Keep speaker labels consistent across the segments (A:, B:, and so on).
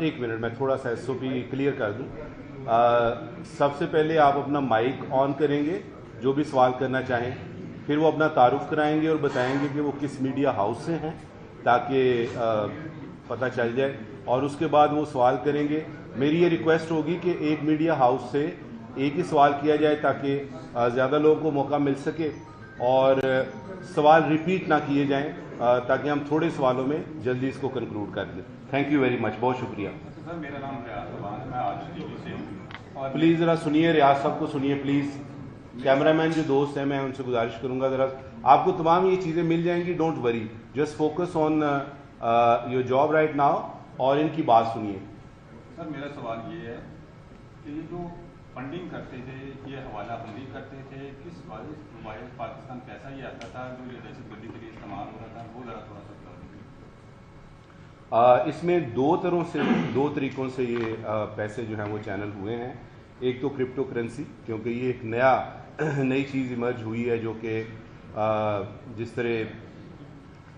A: एक मिनट मैं थोड़ा सा SOP क्लियर कर दूं। सबसे पहले आप अपना माइक ऑन करेंगे जो भी सवाल करना चाहें, फिर वो अपना तारुफ कराएंगे और बताएंगे कि वो किस मीडिया हाउस से हैं ताकि पता चल जाए, और उसके बाद वो सवाल करेंगे। मेरी ये रिक्वेस्ट होगी कि एक मीडिया हाउस से एक ही सवाल किया जाए ताकि ज़्यादा लोगों को मौका मिल सके और सवाल रिपीट ना किए जाएं, ताकि हम थोड़े सवालों में जल्दी इसको कंक्लूड कर दें। थैंक यू वेरी मच, बहुत शुक्रिया।
B: सर मेरा नाम रियाज अवान है, मैं आज टीवी से हूँ। और
A: प्लीज़ ज़रा सुनिए, रियाज साहब को सुनिए प्लीज़। कैमरामैन जो दोस्त हैं मैं उनसे गुजारिश करूंगा ज़रा, आपको तमाम ये चीज़ें मिल जाएंगी, don't worry, just focus on your job right now और इनकी बात सुनिए।
B: सर मेरा सवाल ये है कि ये जो फंडिंग करते थे, ये हवाला बंदी करते थे, किस वजह पाकिस्तान पैसा ये आता था जो ये दहशतगर्दी के लिए इस्तेमाल हो रहा था, वो ज़रा थोड़ा सा बता दीजिए।
A: इसमें दो तरीक़ों से ये पैसे जो हैं वो चैनल हुए हैं। एक तो क्रिप्टो करेंसी, क्योंकि ये एक नई चीज़ इमर्ज हुई है जो कि जिस तरह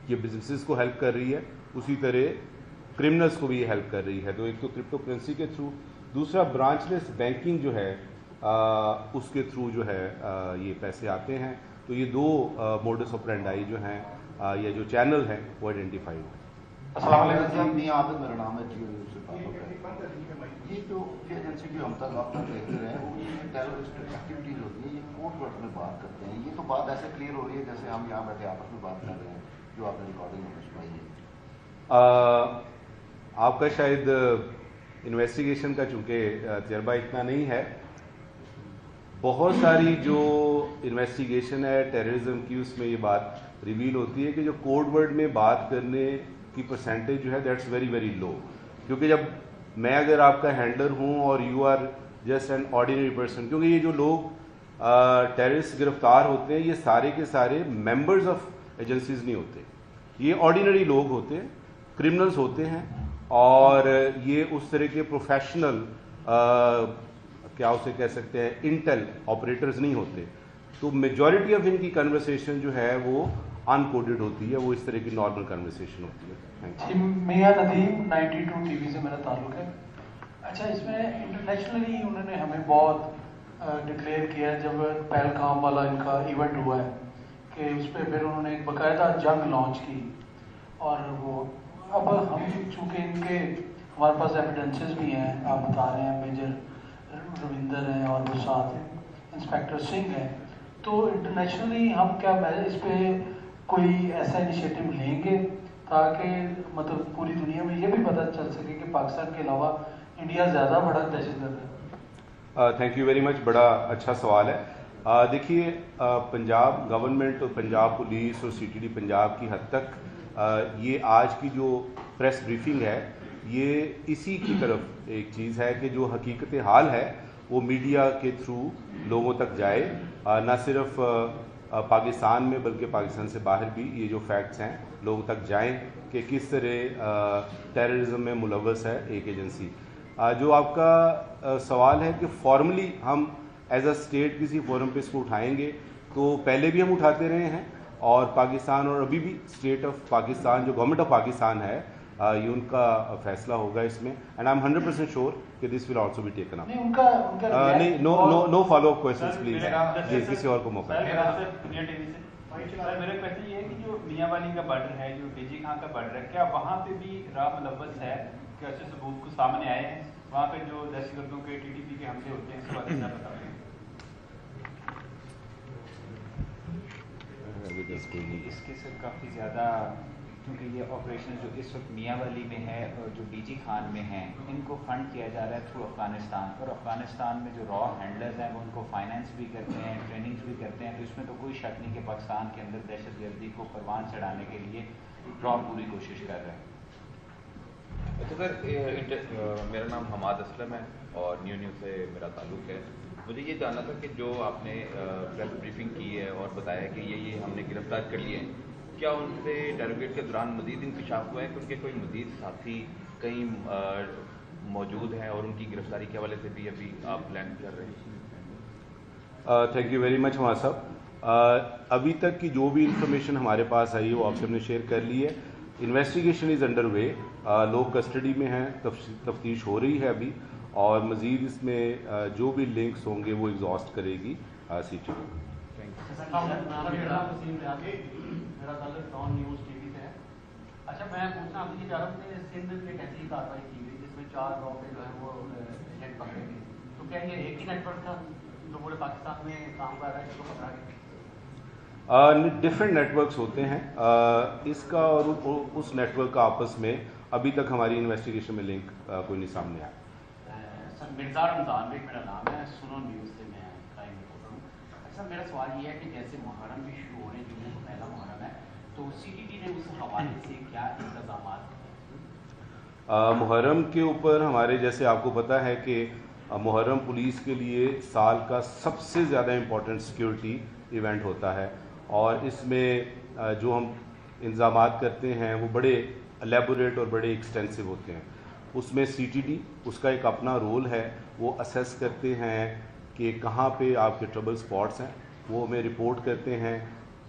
A: ये बिजनेसेस को हेल्प कर रही है उसी तरह क्रिमिनल्स को भी ये हेल्प कर रही है। तो एक तो क्रिप्टो करेंसी के थ्रू, दूसरा ब्रांचलेस बैंकिंग जो है उसके थ्रू जो है ये पैसे आते हैं। तो ये दो मोडस ऑपरेंडाई जो हैं या जो चैनल हैं वो आइडेंटिफाइड है।
C: मेरा नाम है जी, ये जो एजेंसी की हम तक आप तक देखते रहे वो टेररिस्ट एक्टिविटीज होती है, ये कोर्ट वर्ड में बात करते हैं। ये तो बात ऐसे क्लियर हो रही है जैसे हम यहाँ बैठे आपस में बात कर रहे हैं, जो आपने रिकॉर्डिंग में सुनाई है।
A: आपका शायद इन्वेस्टिगेशन का चूँकि तजर्बा इतना नहीं है, बहुत सारी जो इन्वेस्टिगेशन है टेररिज्म की उसमें ये बात रिवील होती है कि जो कोड वर्ड में बात करने की परसेंटेज जो है दैट्स वेरी वेरी लो। क्योंकि जब मैं अगर आपका हैंडलर हूँ और you are just an ordinary person, क्योंकि ये जो लोग टेररिस्ट गिरफ्तार होते हैं ये सारे के सारे मेंबर्स ऑफ एजेंसीज नहीं होते, ये ऑर्डिनरी लोग होते हैं, क्रिमिनल्स होते हैं, और ये उस तरह के प्रोफेशनल क्या उसे कह सकते हैं इंटेल ऑपरेटर्स नहीं होते। तो मेजॉरिटी ऑफ इनकी कन्वर्सेशन जो है वो अनकोडेड होती है, वो इस तरह की नॉर्मल कन्वर्सेशन होती है।
D: मियां नदीम 92 टीवी से मेरा ताल्लुक है। अच्छा, इसमें इंटरनेशनली उन्होंने हमें बहुत डिक्लेयर किया जब पहलगाम वाला इनका इवेंट हुआ है कि उस पर फिर उन्होंने एक बाकायदा जंग लॉन्च की। और वो अब हम चूँकि इनके हमारे पास एविडेंसेस भी हैं, आप बता रहे हैं मेजर रविंदर हैं और वो साथ इंस्पेक्टर सिंह हैं, तो इंटरनेशनली हम क्या इस पर कोई ऐसा इनिशिएटिव लेंगे ताकि मतलब पूरी दुनिया में ये भी पता चल सके कि पाकिस्तान के अलावा इंडिया ज़्यादा बड़ा दहशतगर्द है।
A: थैंक यू वेरी मच, बड़ा अच्छा सवाल है। देखिए, पंजाब गवर्नमेंट और पंजाब पुलिस और CTD पंजाब की हद तक ये आज की जो प्रेस ब्रीफिंग है ये इसी की तरफ एक चीज़ है कि जो हकीकत हाल है वो मीडिया के थ्रू लोगों तक जाए, ना सिर्फ पाकिस्तान में बल्कि पाकिस्तान से बाहर भी ये जो फैक्ट्स हैं लोगों तक जाएं कि किस तरह टेररिज्म में मुलव्वस है एक एजेंसी। जो आपका सवाल है कि फॉर्मली हम एज अ स्टेट किसी फोरम पे इसको उठाएंगे, तो पहले भी हम उठाते रहे हैं और पाकिस्तान और अभी भी स्टेट ऑफ पाकिस्तान जो गवर्नमेंट ऑफ पाकिस्तान है ये उनका फैसला होगा इसमें, एंड आई एम 100% श्योर कि this will also be taken up. नहीं, no follow up questions please, जी किसी और को मौका।
B: मेरा क्वेश्चन ये है कि जो मियांवाली का बॉर्डर है, जो DG खां का बॉर्डर है, क्या वहाँ पे भी राह मुलव्वस है? क्या ऐसे सबूत को सामने आए हैं वहाँ पे जो दहशतगर्दों के TTP के हमले होते हैं, इसके बारे में बता रहे हैं?
E: इसके सर काफ़ी ज़्यादा, क्योंकि ये ऑपरेशन जो इस वक्त मियांवाली में है और जो DG खान में हैं, इनको फंड किया जा रहा है थ्रू अफगानिस्तान, और अफगानिस्तान में जो रॉ हैंडलर्स हैं वो उनको फाइनेंस भी करते हैं, ट्रेनिंग्स भी करते हैं। तो इसमें तो कोई शक नहीं कि पाकिस्तान के अंदर दहशतगर्दी को परवान चढ़ाने के लिए रॉ पूरी कोशिश कर रहे हैं।
F: तो सर मेरा नाम हमाद असलम है और न्यू से मेरा ताल्लुक़ है। मुझे ये जानना था कि जो आपने प्रेस ब्रीफिंग की है और बताया कि ये हमने गिरफ्तार कर लिए हैं, क्या उनसे इंटरोगेट के दौरान मज़ीद इंकशाफ हुआ है कि उनके कोई मज़ीद साथी कहीं मौजूद हैं और उनकी गिरफ्तारी के हवाले से भी अभी आप प्लान कर रहे हैं?
A: Thank you very much Hamad साहब। अभी तक की जो भी इंफॉर्मेशन हमारे पास आई है वो आपसे हमने शेयर कर ली है। इन्वेस्टिगेशन इज़ अंडर वे, लोग कस्टडी में हैं, तफ्तीश हो रही है अभी, और मज़ीद इसमें जो भी लिंक्स होंगे वो एग्जॉस्ट करेगी CTD।
G: अच्छा, मैं पूछना आपसे कि अरब ने सिंध में एक ऐसी कार्रवाई की गई जिसमें 4 लॉ के जो है वो एजेंट पकड़े गए, तो क्या ये एक ही नेटवर्क था जो पूरे पाकिस्तान में काम कर रहा है, इसको पकड़ा गया?
A: डिफरेंट नेटवर्क्स होते हैं, इसका और उस नेटवर्क का आपस में अभी तक हमारी इन्वेस्टिगेशन में लिंक कोई नहीं सामने आया।
G: सर, मिर्ज़ा रमज़ान बेग मेरा नाम है, सुनो न्यूज़ से मैं क्राइम रिपोर्टर हूँ। अच्छा, मेरा सवाल ये है कि जैसे मुहर्रम भी शुरू होने जो है, पहला मुहर्रम है, तो CTD ने उस हवाले से क्या इंतजाम?
A: मुहर्रम के ऊपर हमारे, जैसे आपको पता है कि मुहर्रम पुलिस के लिए साल का सबसे ज़्यादा इम्पोर्टेंट सिक्योरिटी इवेंट होता है, और इसमें जो हम इंतज़ामात करते हैं वो बड़े एलेबोरेट और बड़े एक्सटेंसिव होते हैं। उसमें CTD उसका एक अपना रोल है, वो असेस करते हैं कि कहाँ पे आपके ट्रबल स्पॉट्स हैं, वो हमें रिपोर्ट करते हैं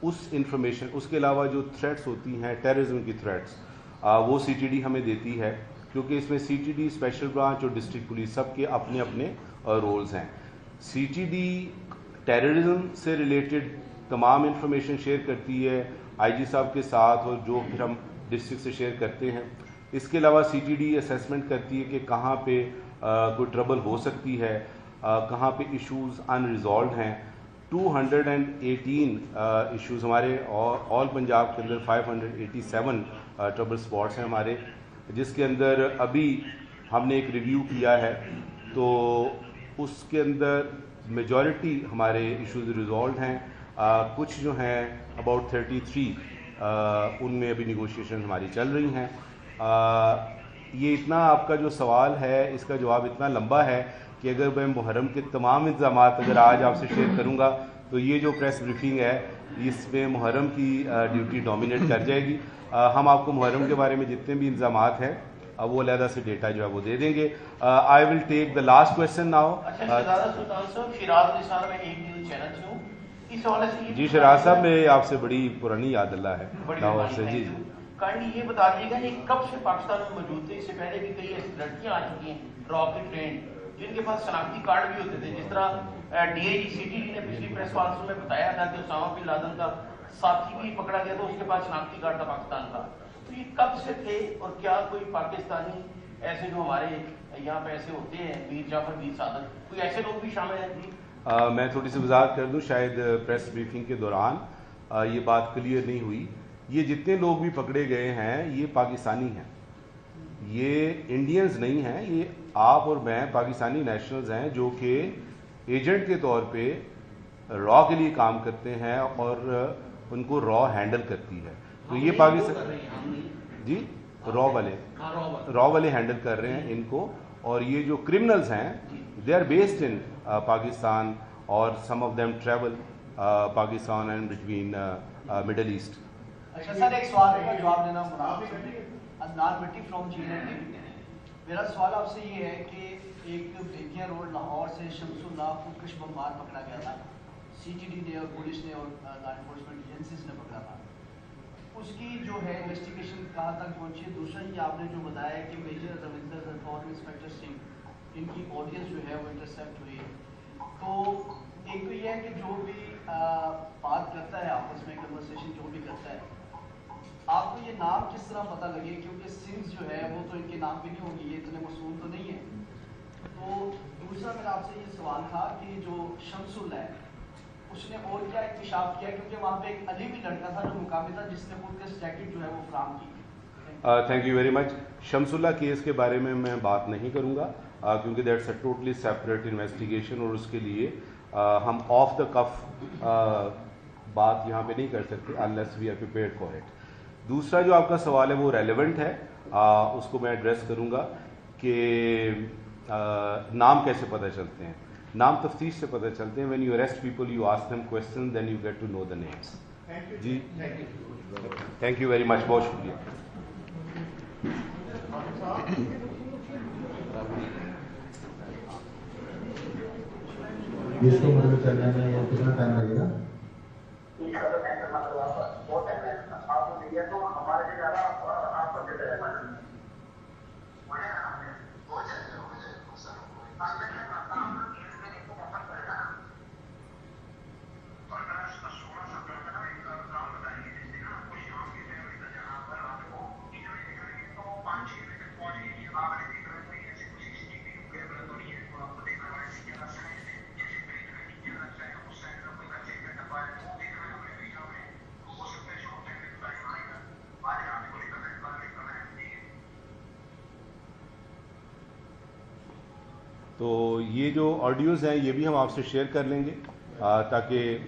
A: उस इंफॉर्मेशन। उसके अलावा जो थ्रेट्स होती हैं, टेररिज्म की थ्रेट्स, वो CTD हमें देती है, क्योंकि इसमें CTD, स्पेशल ब्रांच और डिस्ट्रिक्ट पुलिस सबके अपने अपने रोल्स हैं। CTD टेररिज्म से रिलेटेड तमाम इंफॉर्मेशन शेयर करती है IG साहब के साथ, और जो फिर हम डिस्ट्रिक्ट से शेयर करते हैं। इसके अलावा CTD असेसमेंट करती है कि कहाँ पे कोई ट्रबल हो सकती है, कहाँ पे इश्यूज़ अनरिजॉल्व हैं। 218 इश्यूज़ हमारे ऑल पंजाब के अंदर 587 ट्रबल स्पॉट्स हैं हमारे, जिसके अंदर अभी हमने एक रिव्यू किया है, तो उसके अंदर मेजॉरिटी हमारे इश्यूज़ रिजॉल्व हैं। कुछ जो हैं अबाउट 33 उनमें अभी निगोशिएशन हमारी चल रही हैं। ये इतना आपका जो सवाल है, इसका जवाब इतना लंबा है कि अगर मैं मुहर्रम के तमाम इंतज़ामात अगर आज आपसे शेयर करूंगा तो ये जो प्रेस ब्रीफिंग है इसमें मुहर्रम की ड्यूटी डोमिनेट कर जाएगी। हम आपको मुहर्रम के बारे में जितने भी इंतज़ामात हैं वो अलहदा से डेटा जो है वो दे देंगे। I will take the last question now. जी शराज साहब, मैं आपसे बड़ी पुरानी याद अल्लाह है लाहौर से। जी
G: काइंडली ये बता दीजिएगा ये कब से पाकिस्तान में मौजूद थे? इससे पहले भी कई ऐसी लड़कियां आ चुकी हैं रॉकेट ट्रेंड, जिनके पास शनाख्ती कार्ड भी होते थे, जिस तरह DIG CTD ने पिछली प्रेस कॉन्फ्रेंस में बताया था कि उसामा बिन लादेन का साथी भी पकड़ा गया तो उसके पास शनाख्ती कार्ड था पाकिस्तान का। तो ये कब से थे, और क्या कोई पाकिस्तानी ऐसे जो हमारे यहाँ पे ऐसे होते हैं मीर जाफर, मीर सादत, कोई ऐसे लोग भी शामिल हैं? जी
A: मैं थोड़ी सी वजाहत कर दूं, शायद प्रेस ब्रीफिंग के दौरान ये बात क्लियर नहीं हुई। ये जितने लोग भी पकड़े गए हैं ये पाकिस्तानी हैं, ये इंडियंस नहीं हैं। ये आप और मैं पाकिस्तानी नेशनल्स हैं जो कि एजेंट के तौर पे रॉ के लिए काम करते हैं और उनको रॉ हैंडल करती है। तो ये पाकिस्तान जी रॉ वाले हैंडल कर रहे हैं इनको, और ये जो क्रिमिनल्स हैं they are based in Pakistan, और some of them travel Pakistan and between Middle East.
G: अच्छा सर, एक सवाल का जवाब देना अदनान मिट्टी फ्रॉम GND। मेरा सवाल आपसे ये है कि एक बेतिया रोड लाहौर से शमसुल्लाह खुदकश बमबार पकड़ा गया था, CTD ने और पुलिस ने और लॉ एनफोर्समेंट एजेंसीज ने पकड़ा था। उसकी जो है इन्वेस्टिगेशन कहाँ तक पहुंची है? दूसरा ये आपने जो बताया कि मेजर रविंदर राठौर, इंस्पेक्टर सिंह, इनकी ऑडियंस जो है वो इंटरसेप्ट हुई है। तो एक तो ये है कि जो भी बात करता है आपस में, कन्वर्सेशन जो भी करता है, आपको ये नाम किस तरह पता लगे? क्योंकि सिंह जो है वो तो इनके नाम भी नहीं होंगे, ये इतने मसूम तो नहीं है। तो दूसरा मेरा आपसे ये सवाल था कि जो शमसुल्लाह है उसने और क्या इंकशाफ किया, क्योंकि वहाँ पे एक अली भी लड़का था जो मुकामी था जिसने खुद का जैकेट जो है वो फराम की।
A: Thank you very much. Shamsullah case के बारे में मैं बात नहीं करूँगा क्योंकि that's a totally separate investigation, और उसके लिए हम ऑफ द कफ बात यहाँ पे नहीं कर सकते unless we are prepared for it. दूसरा जो आपका सवाल है वो रेलेवेंट है, उसको मैं एड्रेस करूँगा कि नाम कैसे पता चलते हैं। नाम तफ्तीश से पता चलते हैं। When you arrest people you ask them question, then you get to know the names. जी थैंक यू वेरी मच, बहुत शुक्रिया।
H: इसको मतलब चलने में कितना टाइम लगेगा?
I: बहुत टाइम है, तो हमारे ज़्यादा
A: تو یہ جو آڈیوز ہیں یہ بھی ہم آپ سے شیئر کر لیں گے تاکہ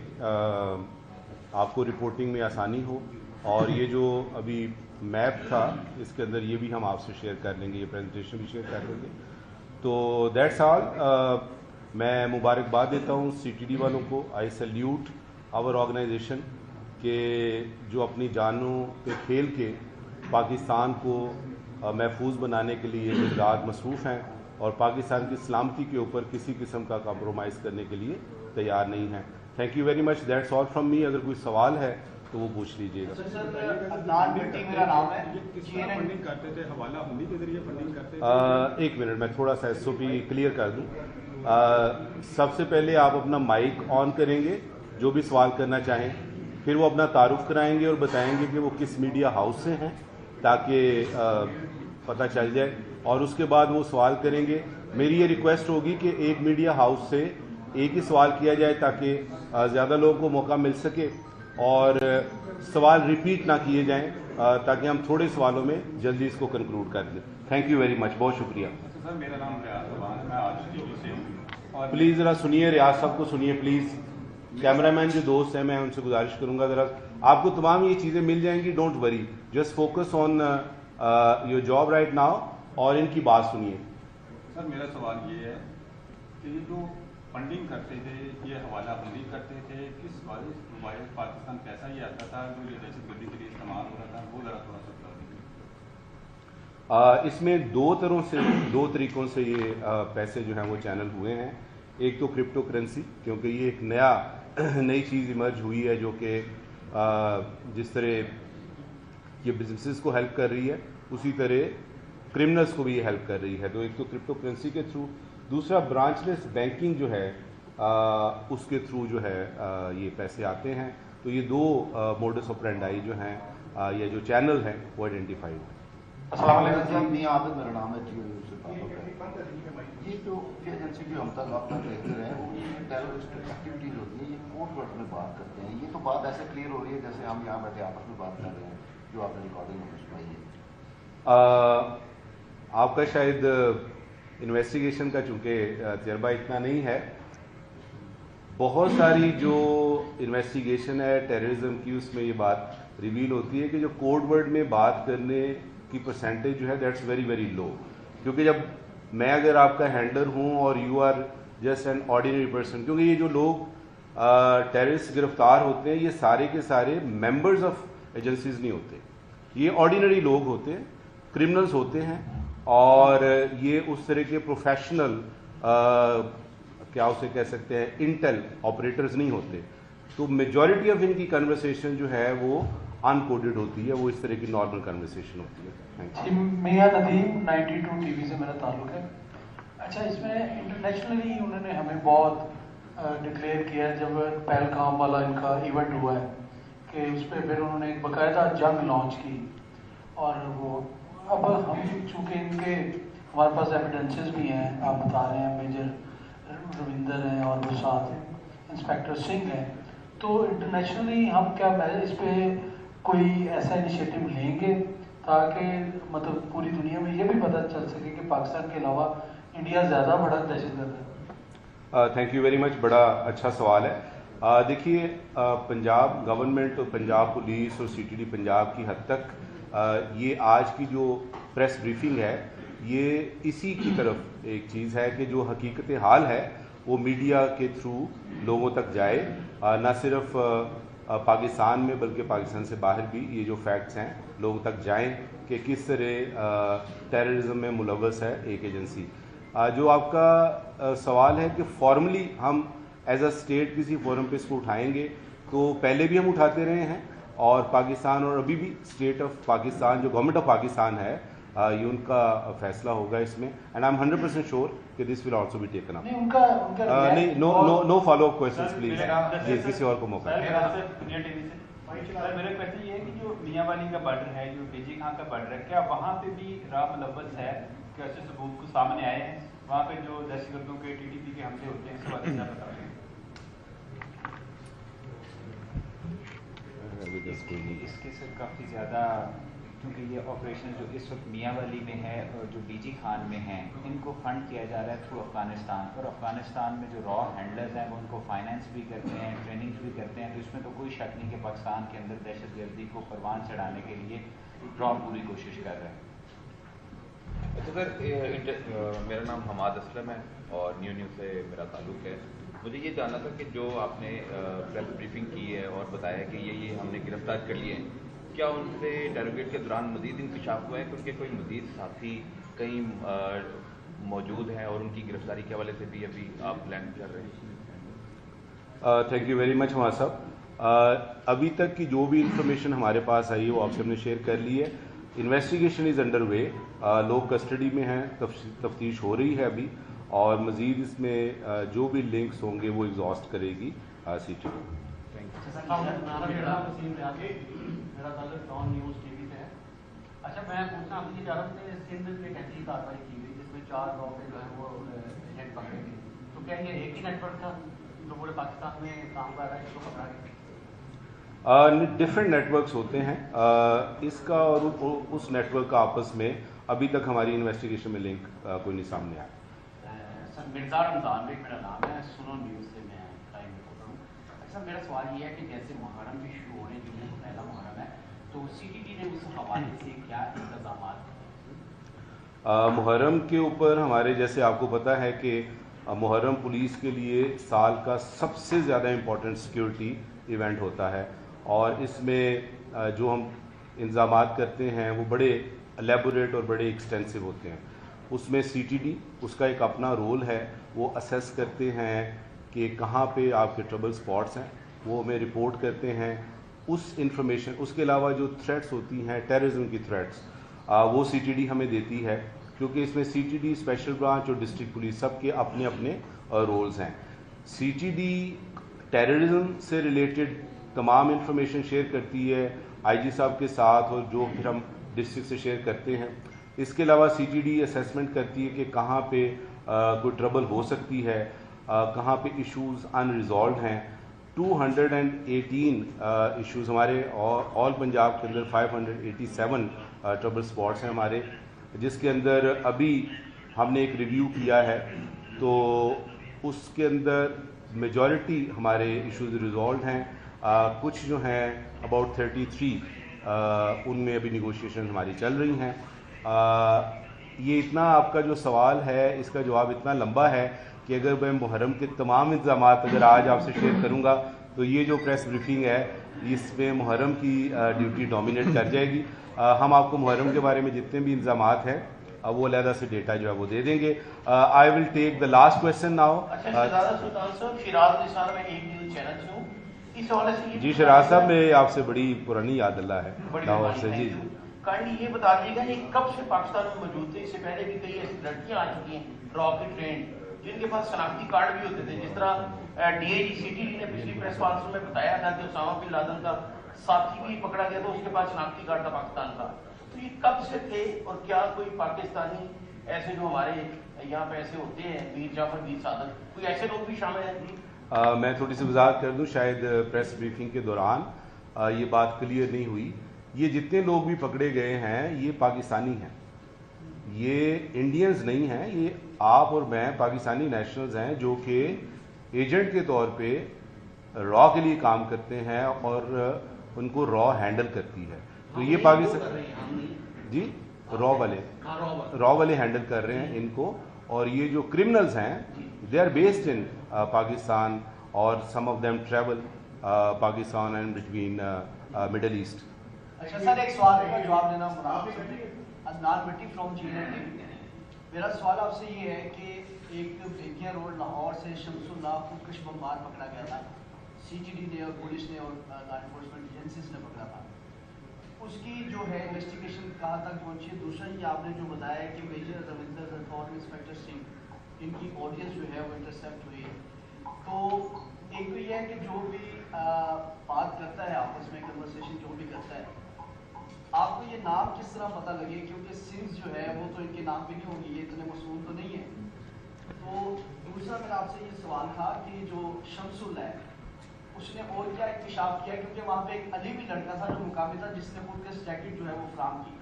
A: آپ کو رپورٹنگ میں آسانی ہو، اور یہ جو ابھی میپ تھا اس کے اندر یہ بھی ہم آپ سے شیئر کر لیں گے، یہ پریزنٹیشن بھی شیئر کر لیں گے. تو دیٹس آل. میں مبارکباد دیتا ہوں سی ٹی ڈی والوں کو. آئی سیلیوٹ آور آرگنائزیشن کہ جو اپنی جانوں پہ کھیل کے پاکستان کو محفوظ بنانے کے لیے دن رات مصروف ہیں اور پاکستان کی سلامتی کے اوپر کسی قسم کا کمپرومائز کرنے کے لیے تیار نہیں ہیں. Thank you very much. That's all from me. اگر کوئی سوال ہے تو وہ پوچھ لیجیے گا.
G: میرا نام ہے.
B: فنڈنگ کرتے تھے حوالہ ہندی کے ذریعے فنڈنگ کرتے تھے.
A: ایک منٹ میں تھوڑا سا ایس او پی کلیئر کر دوں. سب سے پہلے آپ اپنا مائک آن کریں گے جو بھی سوال کرنا چاہیں، پھر وہ اپنا تعارف کرائیں گے اور بتائیں گے کہ وہ کس میڈیا ہاؤس سے ہیں تاکہ پتہ چل جائے، اور اس کے بعد وہ سوال کریں گے. میری یہ ریکویسٹ ہوگی کہ ایک میڈیا ہاؤس سے ایک ہی سوال کیا جائے تاکہ زیادہ لوگوں کو موقع مل سکے اور سوال ریپیٹ نہ کیے جائیں تاکہ ہم تھوڑے سوالوں میں جلدی اس کو کنکلوڈ کر دیں. Thank you very much. بہت شکریہ.
B: سر میرا نام ریاض زبان ہے، میں آج ٹی وی سے ہوں. اور
A: پلیز ذرا سنیے، ریاض صاحب کو سنیے پلیز. کیمرہ مین جو دوست ہیں میں ان سے گزارش کروں گا ذرا، آپ کو تمام یہ چیزیں مل جائیں گی. Don't worry, just focus on your job right now اور ان کی بات سنیے.
B: سر میرا سوال یہ ہے کہ یہ جو فنڈنگ کرتے تھے، یہ حوالہ بندی کرتے تھے، کس وجہ پاکستان پیسہ یہ آتا تھا جو یہ دہشت گردی کے لیے استعمال ہو رہا تھا، وہ ذرا تھوڑا سا بتا دیجیے.
A: اس میں دو طریقوں سے یہ پیسے جو ہیں وہ چینل ہوئے ہیں. ایک تو کرپٹو کرنسی، کیونکہ یہ ایک نئی چیز ایمرج ہوئی ہے جو کہ جس طرح یہ بزنسز کو ہیلپ کر رہی ہے اسی طرح کرمنلز کو بھی یہ ہیلپ کر رہی ہے. تو ایک تو کرپٹو کرنسی کے تھرو، دوسرا برانچ لیس بینکنگ جو ہے اس کے تھرو جو ہے یہ پیسے آتے ہیں. تو یہ دو موڈس آپرینڈائی جو ہیں یا جو چینل ہیں وہ آئیڈینٹیفائی ہیں.
C: السلام علیکم. میاں عابد میرا نام ہے. سے تعلق ہے. یہ جو ایجنسی بھی ہم تک آپ تک دیکھتے رہے وہ ٹیررسٹ ایکٹیویٹیز ہوتی ہیں، یہ کوڈ ورڈ میں بات کرتے ہیں. یہ تو بات ایسے کلیئر ہو رہی ہے جیسے ہم یہاں بیٹھے آپس میں بات کر رہے ہیں جو آپ نے ریکارڈنگ میں سنائی ہے.
A: آپ کا شاید انویسٹیگیشن کا چونکہ تجربہ اتنا نہیں ہے، بہت ساری جو انویسٹیگیشن ہے ٹیررزم کی اس میں یہ بات ریویل ہوتی ہے کہ جو کوڈ ورڈ میں بات کرنے کی پرسنٹیج جو ہے دیٹس ویری ویری لو. کیونکہ جب میں اگر آپ کا ہینڈلر ہوں اور you are just an ordinary person, کیونکہ یہ جو لوگ ٹیررسٹ گرفتار ہوتے ہیں یہ سارے کے سارے ممبرز آف ایجنسیز نہیں ہوتے، یہ آرڈینری لوگ ہوتے ہیں، کرمنلز ہوتے ہیں، اور یہ اس طرح کے پروفیشنل کیا اسے کہہ سکتے ہیں انٹیل آپریٹرز نہیں ہوتے. تو میجورٹی آف ان کی کنورسیشن جو ہے وہ ان کوڈڈ ہوتی ہے، وہ اس طرح کی نارمل کنورسیشن ہوتی ہے.
D: میاں ندیم 92 ٹی وی سے میرا تعلق ہے. اچھا، اس میں انٹرنیشنلی انہوں نے ہمیں بہت ڈکلیئر کیا جب پہلگام والا ان کا ایونٹ ہوا ہے کہ اس پہ پھر انہوں نے ایک باقاعدہ جنگ لانچ کی. اور وہ اب ہم چونکہ ان کے ہمارے پاس ایویڈنسز بھی ہیں، آپ بتا رہے ہیں میجر رویندر ہیں اور وہ ساتھ انسپیکٹر سنگھ ہیں، تو انٹرنیشنلی ہم کیا اس پہ کوئی ایسا انیشیٹو لیں گے تاکہ مطلب پوری دنیا میں یہ بھی پتہ چل سکے کہ پاکستان کے علاوہ انڈیا زیادہ بڑا دہشت گرد ہے؟
A: Thank you very much. بڑا اچھا سوال ہے. دیکھیے، پنجاب گورنمنٹ اور پنجاب پولیس اور سی ٹی ڈی پنجاب کی حد تک یہ آج کی جو پریس بریفنگ ہے یہ اسی کی طرف ایک چیز ہے کہ جو حقیقت حال ہے وہ میڈیا کے تھرو لوگوں تک جائے، نہ صرف پاکستان میں بلکہ پاکستان سے باہر بھی یہ جو فیکٹس ہیں لوگوں تک جائیں کہ کس طرح ٹیررزم میں ملوث ہے ایک ایجنسی. جو آپ کا سوال ہے کہ فارملی ہم ایز اے اسٹیٹ کسی فورم پہ اس کو اٹھائیں گے، تو پہلے بھی ہم اٹھاتے رہے ہیں اور پاکستان اور ابھی بھی اسٹیٹ آف پاکستان جو گورنمنٹ آف پاکستان ہے یہ ان کا فیصلہ ہوگا اس میں. اینڈ آئی ایم 100% شیور کہ this will also be taken up. نہیں، no follow up questions please. جی، کسی اور کو موقع ہے.
E: میرا کوشچن یہ ہے کہ جو میاں والی کا بارڈر ہے، جو ڈی جی خان کا بارڈر ہے، کیا وہاں پہ بھی راہ ملوث ہے
B: के ऐसे सबूत को सामने आए हैं वहाँ पे जो दहशतगर्दों के टीटीपी के हमले होते हैं इसके बारे में क्या बता रहे हैं?
E: इसके सर काफ़ी ज़्यादा, क्योंकि ये ऑपरेशन जो इस वक्त मियाँ वाली में है और जो डीजी खान में हैं, इनको फंड किया जा रहा है थ्रू अफ़गानिस्तान, और अफ़गानिस्तान में जो रॉ हैंडलर्स हैं वो उनको फाइनेंस भी करते हैं, ट्रेनिंग भी करते हैं। तो इसमें तो कोई शक नहीं कि पाकिस्तान के अंदर दहशतगर्दी को परवान चढ़ाने के लिए रॉ पूरी कोशिश कर रहे हैं।
F: अच्छा सर, मेरा नाम हमाद असलम है और न्यूज़ से मेरा ताल्लुक़ है। मुझे ये जानना था कि जो आपने प्रेस ब्रीफिंग की है और बताया कि ये हमने गिरफ्तार कर लिए हैं, क्या उनसे इंटरोगेट के दौरान मज़ीद इंकशाफ हुआ है कि उनके कोई मज़ीद साथी कहीं मौजूद हैं और उनकी गिरफ्तारी के हवाले से भी अभी आप प्लान कर रहे हैं?
A: थैंक यू वेरी मच हमारे साहब। अभी तक की जो भी इंफॉर्मेशन हमारे पास आई है वो आपसे हमने शेयर कर ली है। इन्वेस्टिगेशन इज़ अंडर वे, लोग कस्टडी में हैं, तफ्तीश हो रही है अभी, और मज़ीद इसमें जो भी लिंक्स होंगे वो एग्जॉस्ट करेगी CTD।
I: मेरा ताल्लुक टॉन न्यूज़ TV से है। अच्छा, मैं पूछना आपसे चाह रहा हूँ कि सिंध में एक ऐसी कार्रवाई की गई जिसमें 4 लोग जो है वो एजेंट पकड़े गए, तो क्या ये एक ही नेटवर्क था जो पूरे पाकिस्तान में काम कर रहा है इसको पकड़ा गया?
A: डिफरेंट नेटवर्क्स होते हैं, इसका और उस नेटवर्क का आपस में अभी तक हमारी इन्वेस्टिगेशन में लिंक कोई नहीं सामने आया।
I: सर, मिर्ज़ा रमज़ान बेग मेरा नाम है, सुनो न्यूज़ से मैं क्राइम रिपोर्टर हूँ। अच्छा, मेरा सवाल ये है कि जैसे मुहर्रम भी शुरू होने जो है पहला मुहर्रम है, तो CTD ने उस हवाले से क्या इंतजाम?
A: मुहर्रम के ऊपर हमारे, जैसे आपको पता है कि मुहर्रम पुलिस के लिए साल का सबसे ज़्यादा इम्पोर्टेंट सिक्योरिटी इवेंट होता है, और इसमें जो हम इंतजामात करते हैं वो बड़े एलेबोरेट और बड़े एक्सटेंसिव होते हैं। उसमें CTD उसका एक अपना रोल है, वो असेस करते हैं कि कहाँ पे आपके ट्रबल स्पॉट्स हैं, वो हमें रिपोर्ट करते हैं उस इंफॉर्मेशन। उसके अलावा जो थ्रेट्स होती हैं, टेररिज्म की थ्रेट्स, वो CTD हमें देती है, क्योंकि इसमें CTD, स्पेशल ब्रांच और डिस्ट्रिक्ट पुलिस सबके अपने अपने रोल्स हैं। CTD टेररिज्म से रिलेटेड तमाम इंफॉर्मेशन शेयर करती है IG साहब के साथ, और जो फिर हम डिस्ट्रिक्ट से शेयर करते हैं। इसके अलावा CTD असेसमेंट करती है कि कहाँ पे कोई ट्रबल हो सकती है, कहाँ पे इश्यूज अनरिजॉल्व हैं। 218 इश्यूज हमारे ऑल पंजाब के अंदर 587 ट्रबल स्पॉट्स हैं हमारे, जिसके अंदर अभी हमने एक रिव्यू किया है, तो उसके अंदर मेजॉरिटी हमारे इश्यूज रिजॉल्व हैं। कुछ जो हैं अबाउट 33 उनमें अभी निगोशिएशन हमारी चल रही हैं। ये इतना आपका जो सवाल है इसका जवाब इतना लंबा है कि अगर मैं मुहर्रम के तमाम इंतजाम अगर आज आपसे शेयर करूंगा तो ये जो प्रेस ब्रीफिंग है इसमें मुहर्रम की ड्यूटी डोमिनेट कर जाएगी। हम आपको मुहर्रम के बारे में जितने भी इंतजाम हैं वो अलहदा से डेटा जो है वो दे देंगे। I will take the last question now. जी शराज साहब, मैं आपसे बड़ी पुरानी याद अल्लाह है लाहौर से। जी
J: काइंडली ये बता दीजिएगा ये कब से पाकिस्तान में मौजूद थे? इससे पहले भी कई ऐसी लड़कियां आ चुकी हैं रॉकेट ट्रेंड जिनके पास शनाख्ती कार्ड भी होते थे, जिस तरह DIG CTD ने पिछली प्रेस कॉन्फ्रेंस में बताया था कि उसामा बिन लादेन का साथी भी पकड़ा गया था, उसके पास शनाख्ती कार्ड था पाकिस्तान का। तो ये कब से थे और क्या कोई पाकिस्तानी ऐसे जो हमारे यहाँ पे ऐसे होते हैं मीर जाफर मीर सादत, कोई ऐसे लोग भी शामिल हैं?
A: मैं थोड़ी सी वजाहत कर दूं, शायद प्रेस ब्रीफिंग के दौरान ये बात क्लियर नहीं हुई। ये जितने लोग भी पकड़े गए हैं ये पाकिस्तानी हैं, ये इंडियंस नहीं हैं। ये आप और मैं पाकिस्तानी नेशनल्स हैं जो कि एजेंट के तौर पे रॉ के लिए काम करते हैं और उनको रॉ हैंडल करती है। तो ये पाकिस्तान जी रॉ वाले हैंडल कर रहे हैं इनको, और ये जो क्रिमिनल्स हैं they are based in Pakistan और some of them travel Pakistan and between Middle East.
G: अच्छा सर, एक सवाल का जवाब देना अदनान मिट्टी फ्रॉम GNT। मेरा सवाल आपसे ये है कि एक बेकिया रोड लाहौर से शमसुल्लाह खुदकश बमबार पकड़ा गया था, CTD ने और पुलिस ने और लॉ एनफोर्समेंट एजेंसीज ने पकड़ा था। उसकी जो है इन्वेस्टिगेशन कहाँ तक पहुंची है? दूसरा ये आपने जो बताया कि मेजर रविंदर और इंस्पेक्टर सिंह इनकी ऑडियंस जो है वो इंटरसेप्ट हुई है, तो एक तो ये है कि जो भी बात करता है आपस में कन्वर्सेशन जो भी करता है आपको ये नाम किस तरह पता लगे, क्योंकि सिम्स जो है वो तो इनके नाम पे नहीं होंगे, ये इतने मशहूर तो नहीं है। तो दूसरा मेरा आपसे ये सवाल था कि जो शमसुल है उसने और क्या इंकशाफ किया, क्योंकि वहाँ पे एक अली भी लड़का था जो मुकामी था जिसने खुद के जैकेट जो है वो फराम की।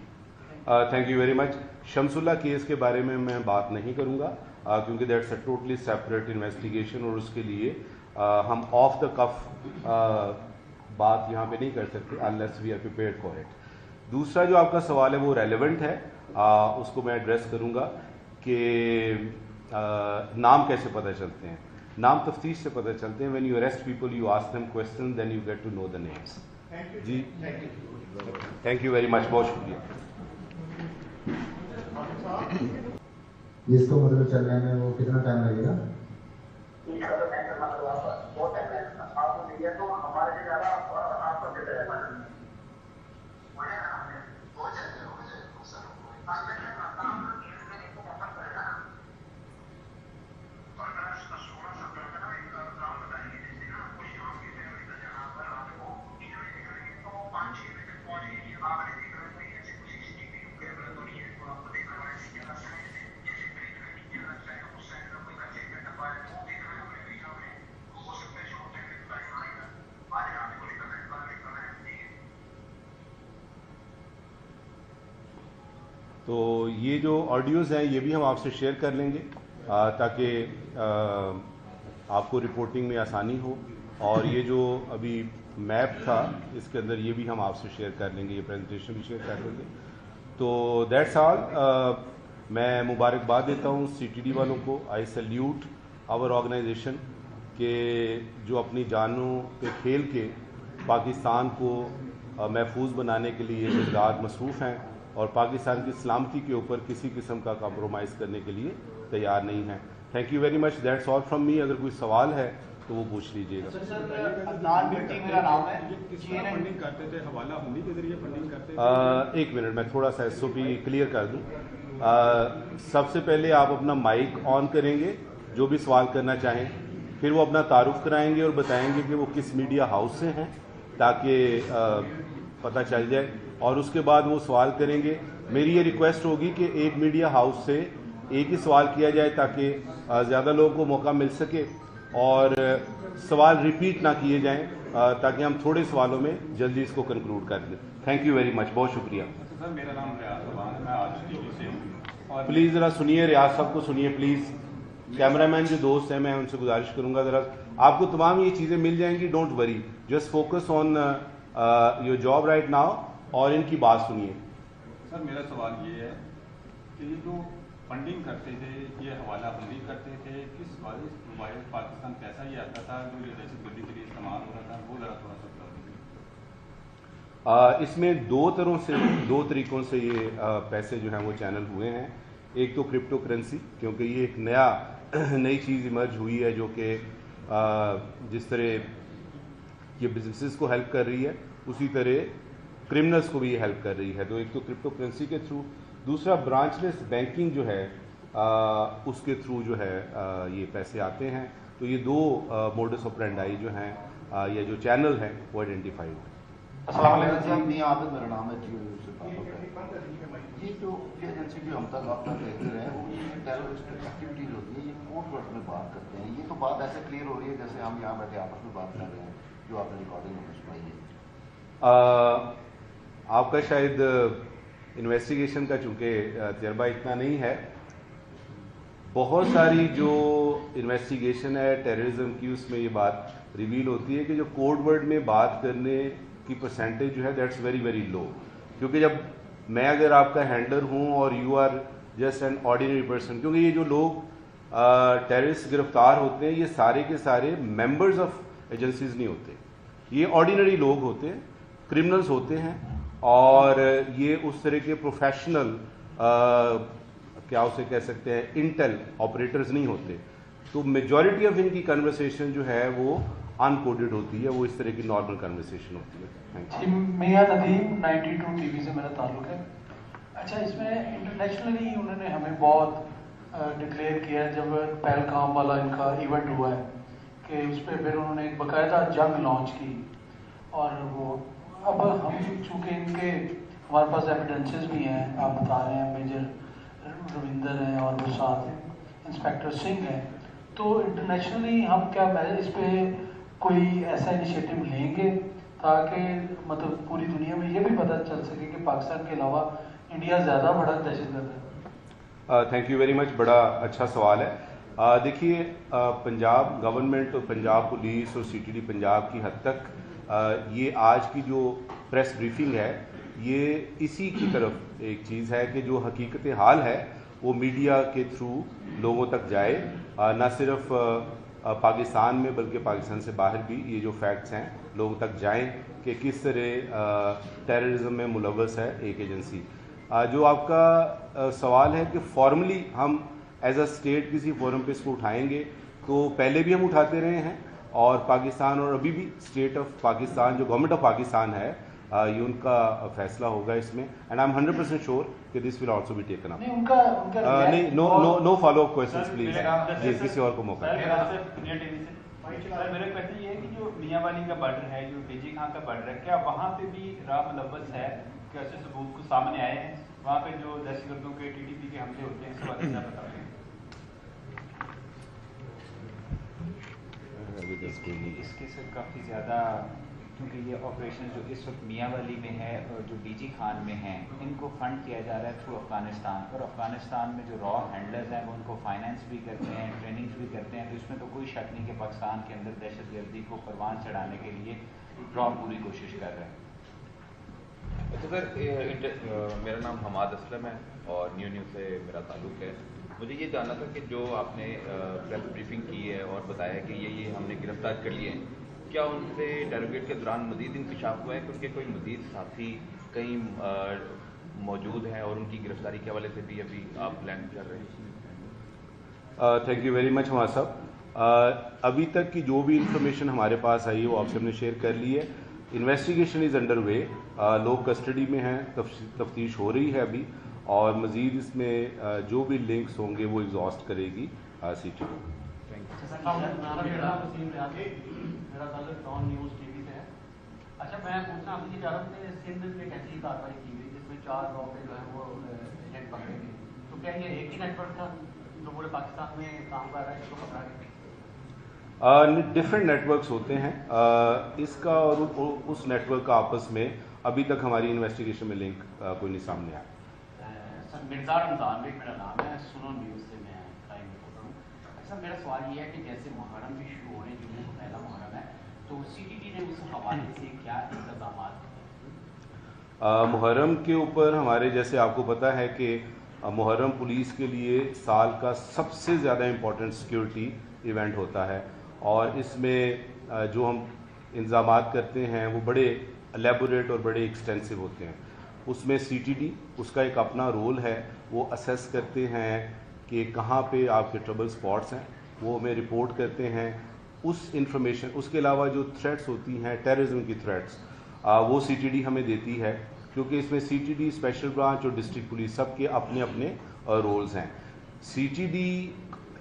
A: Thank you very much. Shamsullah case के बारे में मैं बात नहीं करूँगा क्योंकि that's a totally separate investigation और उसके लिए हम ऑफ द कफ बात यहाँ पे नहीं कर सकते unless we are prepared for it. दूसरा जो आपका सवाल है वो रेलेवेंट है, उसको मैं एड्रेस करूँगा कि नाम कैसे पता चलते हैं। नाम तफ्तीश से पता चलते हैं। When you arrest people you ask them question then you get to know the names. जी थैंक यू वेरी मच, बहुत शुक्रिया।
H: इसको मतलब चलने में वो कितना टाइम लगेगा?
A: तो ये जो ऑडियोज़ हैं ये भी हम आपसे शेयर कर लेंगे ताकि आपको रिपोर्टिंग में आसानी हो। और ये जो अभी मैप था इसके अंदर ये भी हम आपसे शेयर कर लेंगे, ये प्रेजेंटेशन भी शेयर कर लेंगे। तो दैट्स ऑल। मैं मुबारकबाद देता हूँ CTD वालों को। आई सैल्यूट आवर ऑर्गेनाइजेशन के जो अपनी जानों पे खेल के पाकिस्तान को महफूज बनाने के लिए इजदाद मसरूफ़ हैं और पाकिस्तान की सलामती के ऊपर किसी किस्म का कॉम्प्रोमाइज़ करने के लिए तैयार नहीं हैं। Thank you very much, that's all from me. अगर कोई सवाल है तो वो पूछ लीजिएगा।
G: मेरा नाम है।
B: फंडिंग करते थे, हवाला हुंडी के जरिए फंडिंग करते थे।
A: एक मिनट, मैं थोड़ा सा SOP क्लियर कर दूं। सबसे पहले आप अपना माइक ऑन करेंगे जो भी सवाल करना चाहें, फिर वो अपना तारुफ कराएंगे और बताएंगे कि वो किस मीडिया हाउस से हैं ताकि पता चल जाए, और उसके बाद वो सवाल करेंगे। मेरी ये रिक्वेस्ट होगी कि एक मीडिया हाउस से एक ही सवाल किया जाए ताकि ज़्यादा लोगों को मौका मिल सके और सवाल रिपीट ना किए जाएं ताकि हम थोड़े सवालों में जल्दी इसको कंक्लूड कर दें। थैंक यू वेरी मच, बहुत शुक्रिया।
B: सर मेरा नाम रियाज अवान है, मैं आज TV से हूँ।
A: प्लीज़ ज़रा सुनिए, रियाज साहब को सुनिए प्लीज़। कैमरामैन जो दोस्त हैं मैं उनसे गुजारिश करूँगा ज़रा, आपको तमाम ये चीज़ें मिल जाएंगी, don't worry, just focus on your job right now और इनकी बात सुनिए।
B: सर मेरा सवाल ये है कि ये जो फंडिंग करते थे, ये हवाला हुंडी करते थे, किस वाइज पाकिस्तान पैसा ये आता था जो ये दहशतगर्दी के लिए इस्तेमाल हो रहा था, वो ज़रा थोड़ा सा बता दीजिए।
A: इसमें दो तरीकों से ये पैसे जो हैं वो चैनल हुए हैं। एक तो क्रिप्टो करेंसी, क्योंकि ये एक नई चीज़ इमर्ज हुई है जो कि जिस तरह ये बिजनेसेस को हेल्प कर रही है उसी तरह क्रिमिनल्स को भी ये हेल्प कर रही है। तो एक तो क्रिप्टो करेंसी के थ्रू, दूसरा ब्रांचलेस बैंकिंग जो है उसके थ्रू जो है ये पैसे आते हैं। तो ये दो मोडस ऑपरेंडाई जो हैं या जो चैनल हैं वो आइडेंटिफाइड है।
C: मियां आबिद मेरा नाम है जी। ये जो एजेंसी की हम तक आप तक देखते रहे वो टेररिस्ट एक्टिविटीज होती है, ये कोर्ट वर्ड में बात करते हैं। ये तो बात ऐसे क्लियर हो रही है जैसे हम यहाँ बैठे आपस में बात कर रहे हैं, जो आपने रिकॉर्डिंग में सुनाई है।
A: आपका शायद इन्वेस्टिगेशन का चूँकि तजर्बा इतना नहीं है, बहुत सारी जो इन्वेस्टिगेशन है टेररिज्म की उसमें ये बात रिवील होती है कि जो कोड वर्ड में बात करने की परसेंटेज जो है दैट्स वेरी वेरी लो। क्योंकि जब मैं अगर आपका हैंडलर हूँ और you are just an ordinary person, क्योंकि ये जो लोग टेररिस्ट गिरफ्तार होते हैं ये सारे के सारे मेंबर्स ऑफ एजेंसीज नहीं होते, ये ऑर्डिनरी लोग होते हैं, क्रिमिनल्स होते हैं और ये उस तरह के प्रोफेशनल क्या उसे कह सकते हैं इंटेल ऑपरेटर्स नहीं होते। तो मेजॉरिटी ऑफ इनकी कन्वर्सेशन जो है वो अनकोडेड होती है, वो इस तरह की नॉर्मल कन्वर्सेशन होती है।
D: मियां नदीम 92 TV से मेरा ताल्लुक है। अच्छा, इसमें इंटरनेशनली उन्होंने हमें बहुत डिक्लेयर किया जब पहलगाम वाला इनका इवेंट हुआ है कि उस पर फिर उन्होंने एक बाकायदा जंग लॉन्च की। और वो अब हम चूँकि इनके हमारे पास एविडेंसेस भी हैं, आप बता रहे हैं मेजर रविंदर हैं और वो साथ इंस्पेक्टर सिंह हैं, तो इंटरनेशनली हम क्या इस पे कोई ऐसा इनिशिएटिव लेंगे ताकि मतलब पूरी दुनिया में ये भी पता चल सके कि पाकिस्तान के अलावा इंडिया ज़्यादा बड़ा दहशतगर्द है?
A: थैंक यू वेरी मच, बड़ा अच्छा सवाल है। देखिए, पंजाब गवर्नमेंट और पंजाब पुलिस और सीटीडी पंजाब की हद तक ये आज की जो प्रेस ब्रीफिंग है ये इसी की तरफ एक चीज़ है कि जो हकीकत हाल है वो मीडिया के थ्रू लोगों तक जाए, ना सिर्फ पाकिस्तान में बल्कि पाकिस्तान से बाहर भी ये जो फैक्ट्स हैं लोगों तक जाएं कि किस तरह टेररिज्म में मुलव्वस है एक एजेंसी। जो आपका सवाल है कि फॉर्मली हम एज अ स्टेट किसी फोरम पे इसको उठाएंगे, तो पहले भी हम उठाते रहे हैं और पाकिस्तान और अभी भी स्टेट ऑफ पाकिस्तान जो गवर्नमेंट ऑफ पाकिस्तान है ये उनका फैसला होगा इसमें, एंड आई एम 100% श्योर कि this will also be taken up. नहीं, no follow up questions please, जी किसी और को मौका।
E: मेरा क्वेश्चन ये है कि जो मियांवाली का बॉर्डर है, जो डीजी खान का बॉर्डर है, क्या वहाँ पे भी राह मुलव्वस है? कैसे सबूत को सामने आए हैं वहाँ पे जो दहशतगर्दों के टीटीपी के हमले होते हैं, इस बारे में बताएं। इसके से काफ़ी ज़्यादा, क्योंकि ये ऑपरेशन जो इस वक्त मियांवाली में है और जो डीजी खान में हैं, इनको फंड किया जा रहा है थ्रू अफगानिस्तान, और अफगानिस्तान में जो रॉ हैंडलर्स हैं वो उनको फाइनेंस भी करते हैं, ट्रेनिंग्स भी करते हैं, तो इसमें तो कोई शक नहीं कि पाकिस्तान के अंदर दहशतगर्दी को परवान चढ़ाने के लिए रॉ पूरी कोशिश कर रहे हैं।
F: अच्छा सर, मेरा नाम हमाद असलम है और न्यू से मेरा ताल्लुक़ है। मुझे ये जानना था कि जो आपने प्रेस ब्रीफिंग की है और बताया कि ये हमने गिरफ्तार कर लिए हैं, क्या उनसे डेरोगेट के दौरान मज़ीद इंकशाफ हुआ है कि उनके कोई मज़ीद साथी कहीं मौजूद हैं और उनकी गिरफ्तारी के हवाले से भी अभी आप प्लान कर रहे हैं?
A: Thank you very much Hamad साहब। अभी तक की जो भी इंफॉर्मेशन हमारे पास आई है वो आपसे हमने शेयर कर ली है। इन्वेस्टिगेशन इज़ अंडर वे, लोग कस्टडी में हैं, तफ्तीश हो रही है अभी, और मज़ीद इसमें जो भी लिंक्स होंगे वो एग्जॉस्ट करेगी सीटी।
I: मेरा ताल्लुक टॉन न्यूज़ टीवी से है। अच्छा, मैं पूछना आपसे ये चाह रहा हूँ कि सिंध में एक ऐसी कार्रवाई की गई जिसमें 4 रॉकेट जो है वो एजेंट पकड़े गए, तो क्या ये एक ही नेटवर्क था जो पूरे पाकिस्तान में काम कर रहा है, इसको पकड़ा गया?
A: डिफरेंट नेटवर्क्स होते हैं, इसका और उस नेटवर्क का आपस में अभी तक हमारी इन्वेस्टिगेशन में लिंक कोई नहीं सामने आया।
I: सर, मिर्ज़ा रमज़ान बेग मेरा नाम है, सुनो न्यूज़ से मैं क्राइम रिपोर्टर हूँ। अच्छा, मेरा सवाल ये है कि जैसे मुहर्रम भी शुरू होने जो है पहला मुहर्रम है, तो सीटीडी ने उस हवाले से क्या इंतजाम?
A: मुहर्रम के ऊपर हमारे, जैसे आपको पता है कि मुहर्रम पुलिस के लिए साल का सबसे ज़्यादा इम्पोर्टेंट सिक्योरिटी इवेंट होता है, और इसमें जो हम इंतज़ामात करते हैं वो बड़े एलेबोरेट और बड़े एक्सटेंसिव होते हैं। उसमें सीटीडी उसका एक अपना रोल है, वो असेस करते हैं कि कहाँ पे आपके ट्रबल स्पॉट्स हैं, वो हमें रिपोर्ट करते हैं उस इंफॉर्मेशन। उसके अलावा जो थ्रेट्स होती हैं, टेररिज्म की थ्रेट्स, वो सीटीडी हमें देती है, क्योंकि इसमें सीटीडी, स्पेशल ब्रांच और डिस्ट्रिक्ट पुलिस सबके अपने अपने रोल्स हैं। सीटीडी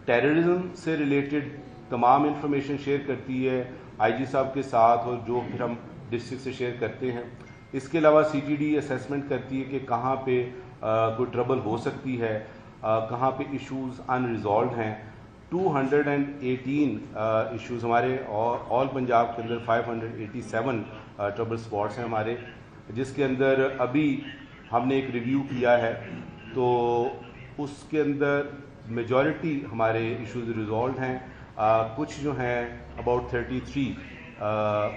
A: टेररिज्म से रिलेटेड तमाम इंफॉर्मेशन शेयर करती है आईजी साहब के साथ, और जो फिर हम डिस्ट्रिक्ट से शेयर करते हैं। इसके अलावा सीटीडी असेसमेंट करती है कि कहाँ पे कोई ट्रबल हो सकती है, कहाँ पे इश्यूज अनरिजॉल्व हैं। 218 इश्यूज़ हमारे ऑल पंजाब के अंदर 587 ट्रबल स्पॉट्स हैं हमारे, जिसके अंदर अभी हमने एक रिव्यू किया है, तो उसके अंदर मेजॉरिटी हमारे इश्यूज रिजॉल्व हैं। कुछ जो हैं अबाउट 33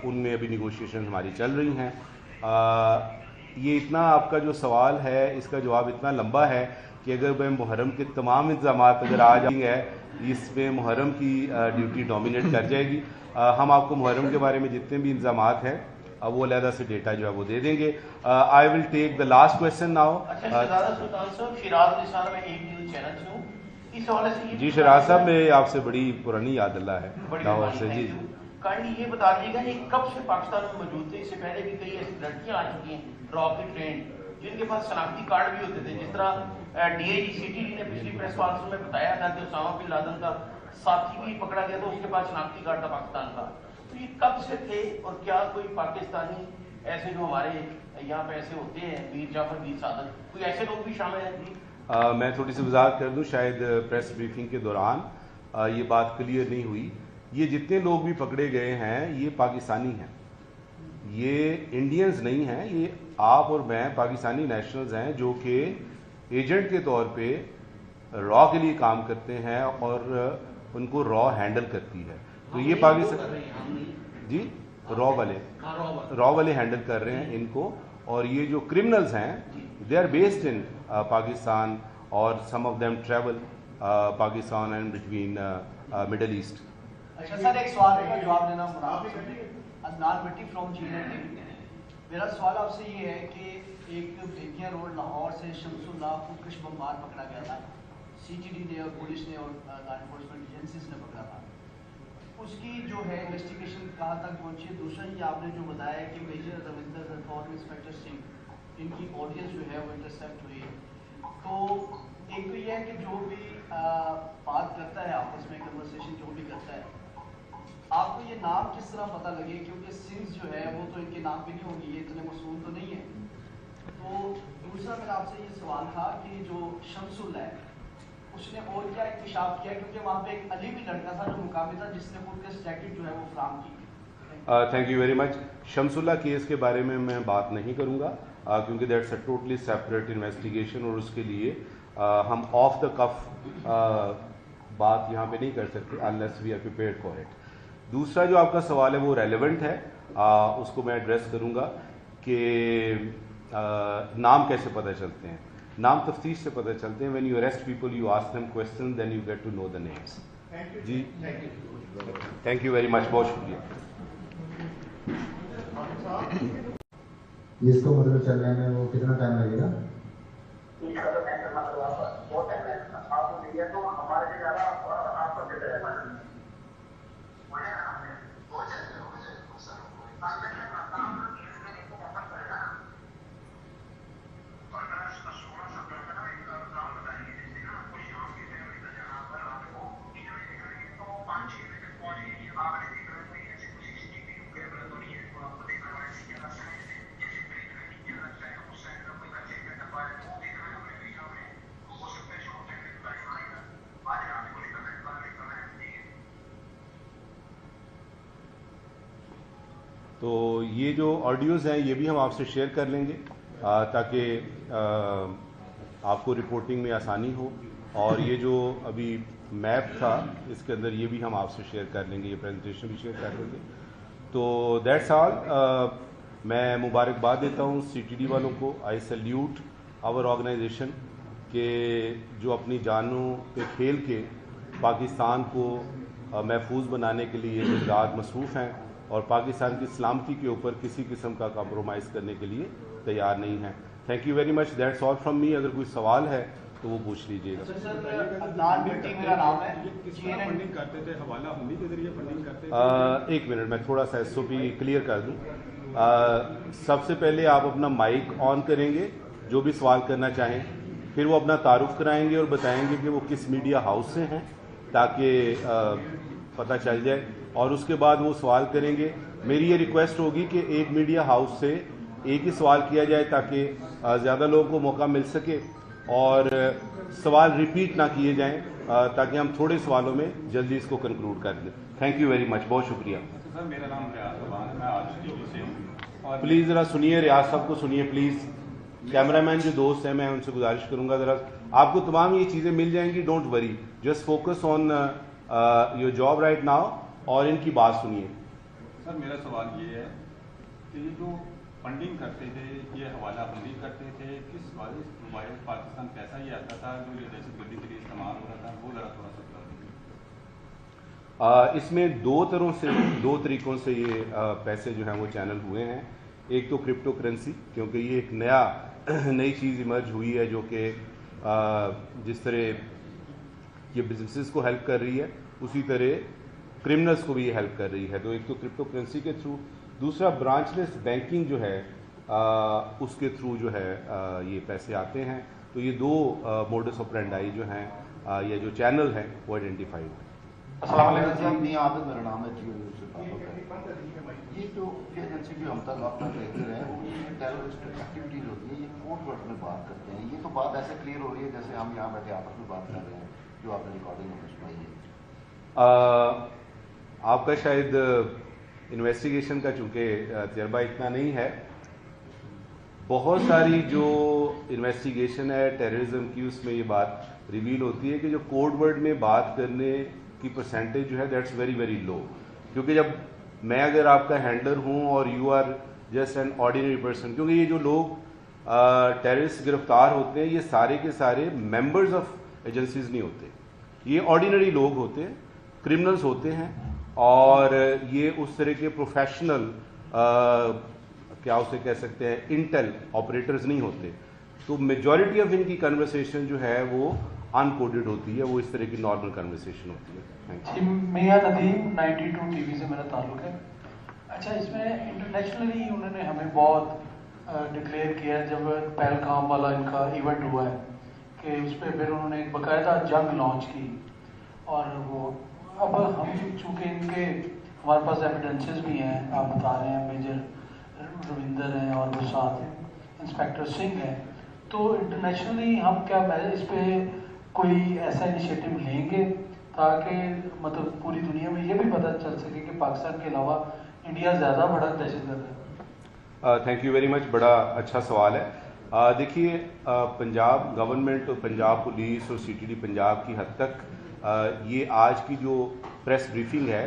A: उनमें अभी निगोशिएशन हमारी चल रही हैं। ये इतना आपका जो सवाल है इसका जवाब इतना लंबा है कि अगर मैं मुहर्रम के तमाम इंतजाम अगर आ जाएंगे इसमें मुहर्रम की ड्यूटी डोमिनेट कर जाएगी। हम आपको मुहर्रम के बारे में जितने भी इंतजाम हैं वो अलहदा से डेटा जो है वो दे देंगे। I will take the last question now. जी शराज साहब, मैं आपसे बड़ी पुरानी याद अल्लाह है लाहौर से। जी
J: काइंडली ये बता दीजिएगा ये कब से पाकिस्तान में मौजूद थे? इससे पहले भी कई ऐसी लड़कियां आ चुकी हैं रॉकेट ट्रेंड, जिनके पास शनाख्ती कार्ड भी होते थे, जिस तरह डीआईजी सीटीडी ने पिछली प्रेस कॉन्फ्रेंस में बताया था कि उसामा बिन लादेन का साथी भी पकड़ा गया था, उसके पास शनाख्ती कार्ड था पाकिस्तान का। तो ये कब से थे और क्या कोई पाकिस्तानी ऐसे जो हमारे यहाँ पे ऐसे होते हैं मीर जाफर मीर सादत, कोई ऐसे लोग भी शामिल हैं जी?
A: मैं थोड़ी सी वजाहत कर दूं, शायद प्रेस ब्रीफिंग के दौरान ये बात क्लियर नहीं हुई। ये जितने लोग भी पकड़े गए हैं ये पाकिस्तानी हैं, ये इंडियंस नहीं हैं। ये आप और मैं पाकिस्तानी नेशनल्स हैं जो कि एजेंट के तौर पे रॉ के लिए काम करते हैं और उनको रॉ हैंडल करती है। तो ये पाकिस्तान जी रॉ वाले हैंडल कर रहे हैं इनको। और ये जो क्रिमिनल्स हैं they are based in Pakistan और some of them travel Pakistan and between Middle East.
G: अच्छा सर, एक सवाल का जवाब देना अदनान मिट्टी फ्रॉम जीएनडी। मेरा सवाल आपसे ये है कि एक बेगिया रोड लाहौर से शमसुल्लाह को कृष बमबार पकड़ा गया था, सीटीडी ने और पुलिस ने और लॉ एनफोर्समेंट एजेंसीज ने पकड़ा था। उसकी जो है इन्वेस्टिगेशन कहाँ तक पहुंची है? दूसरा ये आपने जो बताया कि मेजर रविंदर राठौर इंस्पेक्टर सिंह इनकी ऑडियंस जो है वो इंटरसेप्ट हुई है। तो एक तो ये है कि जो भी बात करता है आपस में, कन्वर्सेशन जो भी करता है, आपको ये नाम किस तरह पता लगे? क्योंकि सिंस जो है वो तो इनके नाम पे नहीं होंगी, ये इतने मसूल तो नहीं है। तो दूसरा मेरा आपसे ये सवाल था कि जो शमसुल्लाह है उसने और क्या इंकशाफ किया? क्योंकि वहाँ पे एक अली भी लड़का था जो मुकामी था जिसने पुलिस जैकेट जो है वो फराम की।
A: Thank you very much. Shamsullah case के बारे में मैं बात नहीं करूँगा क्योंकि that's a totally separate investigation और उसके लिए हम ऑफ द कफ बात यहाँ पे नहीं कर सकते unless we are prepared for it. दूसरा जो आपका सवाल है वो रेलेवेंट है, उसको मैं एड्रेस करूँगा कि नाम कैसे पता चलते हैं। नाम तफ्तीश से पता चलते हैं। When you arrest people you ask them question then you get to know the names. जी थैंक यू वेरी मच, बहुत शुक्रिया।
H: इसको मतलब चलने में वो कितना टाइम लगेगा?
A: तो ये जो ऑडियोज़ हैं ये भी हम आपसे शेयर कर लेंगे ताकि आपको रिपोर्टिंग में आसानी हो। और ये जो अभी मैप था इसके अंदर ये भी हम आपसे शेयर कर लेंगे, ये प्रेजेंटेशन भी शेयर कर लेंगे। तो दैट्स ऑल। मैं मुबारकबाद देता हूँ सीटीडी वालों को। आई सैल्यूट आवर ऑर्गेनाइजेशन के जो अपनी जानों पे खेल के पाकिस्तान को महफूज बनाने के लिए दिन रात मसरूफ़ हैं और पाकिस्तान की सलामती के ऊपर किसी किस्म का कॉम्प्रोमाइज़ करने के लिए तैयार नहीं हैं। Thank you very much, that's all from me. अगर कोई सवाल है तो वो पूछ लीजिएगा।
B: फंडिंग करते थे, हवाला हुंडी के जरिए फंडिंग करते थे।
A: एक मिनट, मैं थोड़ा सा एसओपी क्लियर कर दूं। सबसे पहले आप अपना माइक ऑन करेंगे जो भी सवाल करना चाहें, फिर वो अपना तारुफ कराएंगे और बताएंगे कि वो किस मीडिया हाउस से हैं ताकि पता चल जाए, और उसके बाद वो सवाल करेंगे। मेरी ये रिक्वेस्ट होगी कि एक मीडिया हाउस से एक ही सवाल किया जाए ताकि ज़्यादा लोगों को मौका मिल सके और सवाल रिपीट ना किए जाएं ताकि हम थोड़े सवालों में जल्दी इसको कंक्लूड कर दें। थैंक यू वेरी मच, बहुत शुक्रिया।
B: सर मेरा नाम रियाज रबान है, मैं आज टीवी से हूँ।
A: प्लीज़ ज़रा सुनिए, रियाज साहब को सुनिए प्लीज़। कैमरामैन जो दोस्त हैं मैं उनसे गुजारिश करूंगा ज़रा, आपको तमाम ये चीज़ें मिल जाएंगी, don't worry, just focus on your job right now और इनकी बात सुनिए।
B: सर मेरा सवाल ये है कि ये जो फंडिंग करते थे, ये हवाला बंदी करते थे, किस वाइज पाकिस्तान पैसा ये आता था जो ये दहशतगर्दी के लिए इस्तेमाल हो रहा था, वो ज़रा थोड़ा सा बता दीजिए।
A: इसमें दो तरीकों से ये पैसे जो हैं वो चैनल हुए हैं। एक तो क्रिप्टो करेंसी, क्योंकि ये एक नई चीज़ इमर्ज हुई है जो कि जिस तरह ये बिजनेसेस को हेल्प कर रही है उसी तरह क्रिमिनल्स को भी ये हेल्प कर रही है। तो एक तो क्रिप्टो करेंसी के थ्रू, दूसरा ब्रांचलेस बैंकिंग जो है उसके थ्रू जो है ये पैसे आते हैं। तो ये दो मोडस ऑपरेंडाई जो हैं या जो चैनल हैं वो आइडेंटिफाइड हैं।
D: अस्सलाम वालेकुम।
C: मियां आबिद मेरा नाम है, जियो न्यूज़ से ताल्लुक है। ये जो एजेंसी भी हम तक आप तक देखते रहे वो टेररिस्ट एक्टिविटीज होती है, ये कोर्ट वर्ड में बात करते हैं। ये तो बात ऐसे क्लियर हो रही है जैसे हम यहाँ बैठे आपस में बात कर रहे हैं, जो आपने रिकॉर्डिंग में सुनाई है।
A: आपका शायद इन्वेस्टिगेशन का चूँकि तजर्बा इतना नहीं है, बहुत सारी जो इन्वेस्टिगेशन है टेररिज्म की उसमें ये बात रिवील होती है कि जो कोड वर्ड में बात करने की परसेंटेज जो है दैट्स वेरी वेरी लो। क्योंकि जब मैं अगर आपका हैंडलर हूँ और you are just an ordinary person, क्योंकि ये जो लोग टेररिस्ट गिरफ्तार होते हैं ये सारे के सारे मेंबर्स ऑफ एजेंसीज नहीं होते, ये ऑर्डिनरी लोग होते हैं, क्रिमिनल्स होते हैं, और ये उस तरह के प्रोफेशनल क्या उसे कह सकते हैं इंटेल ऑपरेटर्स नहीं होते। तो मेजॉरिटी ऑफ इनकी कन्वर्सेशन जो है वो अनकोडेड होती है, वो इस तरह की नॉर्मल कन्वर्सेशन होती है। Thank you.
D: मियां नदीम 92 टीवी से मेरा ताल्लुक है। अच्छा, इसमें इंटरनेशनली उन्होंने हमें बहुत डिक्लेयर किया है, जब पहलगाम वाला इनका इवेंट हुआ है कि उस पर फिर उन्होंने एक बाकायदा जंग लॉन्च की, और वो अब हम चूँकि इनके हमारे पास एविडेंसेस भी हैं, आप बता रहे हैं मेजर रविंदर हैं और वो साथ इंस्पेक्टर सिंह हैं, तो इंटरनेशनली हम क्या इस पे कोई ऐसा इनिशिएटिव लेंगे ताकि मतलब पूरी दुनिया में ये भी पता चल सके कि पाकिस्तान के अलावा इंडिया ज़्यादा बड़ा दहशतगर्द है।
A: थैंक यू वेरी मच, बड़ा अच्छा सवाल है। देखिए, पंजाब गवर्नमेंट और पंजाब पुलिस और सीटीडी पंजाब की हद तक ये आज की जो प्रेस ब्रीफिंग है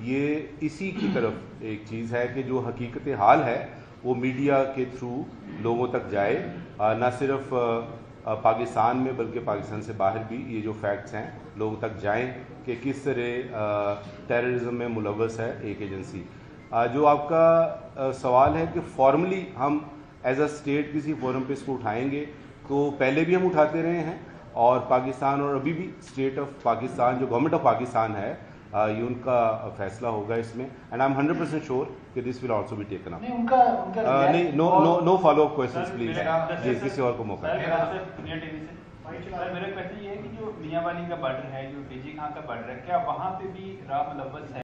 A: ये इसी की तरफ एक चीज़ है कि जो हकीकत हाल है वो मीडिया के थ्रू लोगों तक जाए, ना सिर्फ पाकिस्तान में बल्कि पाकिस्तान से बाहर भी ये जो फैक्ट्स हैं लोगों तक जाएं कि किस तरह टेररिज्म में मुलव्वस है एक एजेंसी। जो आपका सवाल है कि फॉर्मली हम एज अ स्टेट किसी फोरम पे इसको उठाएंगे, तो पहले भी हम उठाते रहे हैं, और पाकिस्तान और अभी भी स्टेट ऑफ पाकिस्तान जो गवर्नमेंट ऑफ पाकिस्तान है ये उनका फैसला होगा इसमें, एंड आई एम 100% श्योर कि this will also be taken up. नहीं, no follow up questions please, जी किसी और को मौका।
B: मेरा क्वेश्चन ये है कि जो मियां वाली का बॉर्डर है, जो डीजी खान का बॉर्डर है, क्या वहाँ पे भी राह मुलव्वस है?